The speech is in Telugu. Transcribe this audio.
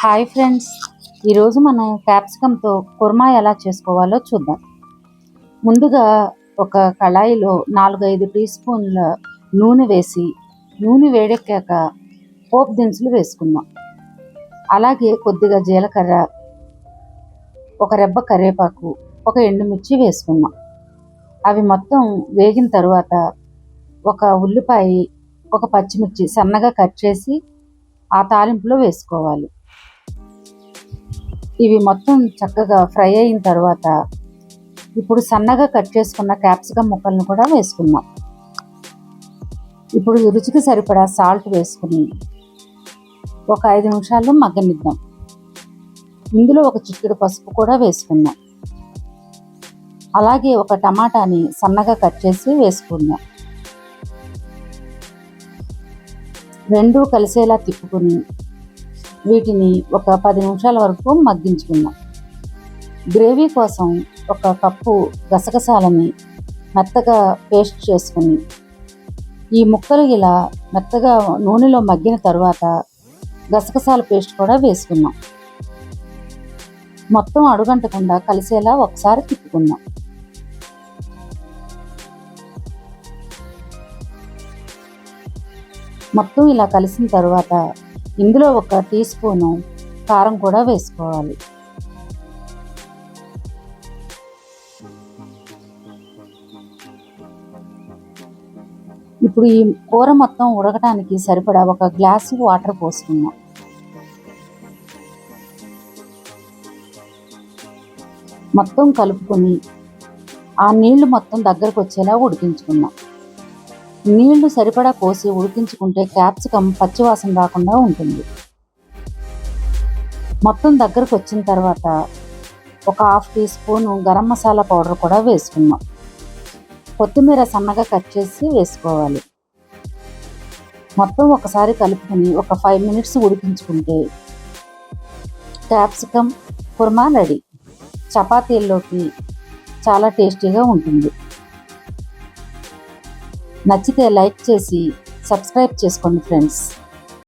హాయ్ ఫ్రెండ్స్, ఈరోజు మనం క్యాప్సికంతో కుర్మా ఎలా చేసుకోవాలో చూద్దాం. ముందుగా ఒక కళాయిలో 4-5 టీ స్పూన్ల నూనె వేసి, నూనె వేడెక్కాక పోపు దినుసులు వేసుకుందాం. అలాగే కొద్దిగా జీలకర్ర, ఒక రెబ్బ కరివేపాకు, ఒక ఎండుమిర్చి వేసుకుందాం. అవి మొత్తం వేగిన తర్వాత ఒక ఉల్లిపాయ, ఒక పచ్చిమిర్చి సన్నగా కట్ చేసి ఆ తాలింపులో వేసుకోవాలి. ఇవి మొత్తం చక్కగా ఫ్రై అయిన తర్వాత ఇప్పుడు సన్నగా కట్ చేసుకున్న క్యాప్సికమ్ ముక్కలను కూడా వేసుకుందాం. ఇప్పుడు రుచికి సరిపడా సాల్ట్ వేసుకుని ఒక 5 నిమిషాలు మగ్గనిద్దాం. ఇందులో ఒక చిటికెడు పసుపు కూడా వేసుకుందాం. అలాగే ఒక టమాటాని సన్నగా కట్ చేసి వేసుకుందాం. రెండూ కలిసేలా తిప్పుకొని వీటిని ఒక 10 నిమిషాల వరకు మగ్గించుకుందాం. గ్రేవీ కోసం ఒక కప్పు గసగసాలని మెత్తగా పేస్ట్ చేసుకుని ఈ ముక్కలు ఇలా మెత్తగా నూనెలో మగ్గిన తర్వాత గసగసాల పేస్ట్ కూడా వేసుకుందాం. మొత్తం అడుగంటకుండా కలిసేలా ఒకసారి తిప్పుకుందాం. మొత్తం ఇలా కలిసిన తర్వాత ఇందులో ఒక టీ స్పూను కారం కూడా వేసుకోవాలి. ఇప్పుడు ఈ కూర మొత్తం ఉడకటానికి సరిపడా ఒక గ్లాసు వాటర్ పోసుకుందాం. మొత్తం కలుపుకొని ఆ నీళ్లు మొత్తం దగ్గరకు వచ్చేలా ఉడికించుకుందాం. నీళ్లు సరిపడా పోసి ఉడికించుకుంటే క్యాప్సికం పచ్చివాసన రాకుండా ఉంటుంది. మొత్తం దగ్గరకు వచ్చిన తర్వాత ఒక 1/2 teaspoon garam masala powder కూడా వేసుకుందాం. కొత్తిమీర సన్నగా కట్ చేసి వేసుకోవాలి. మొత్తం ఒకసారి కలుపుకొని ఒక 5 మినిట్స్ ఉడికించుకుంటే క్యాప్సికం కుర్మా రెడీ. చపాతీల్లోకి చాలా టేస్టీగా ఉంటుంది. నచ్చితే లైక్ చేసి సబ్స్క్రైబ్ చేసుకోండి ఫ్రెండ్స్.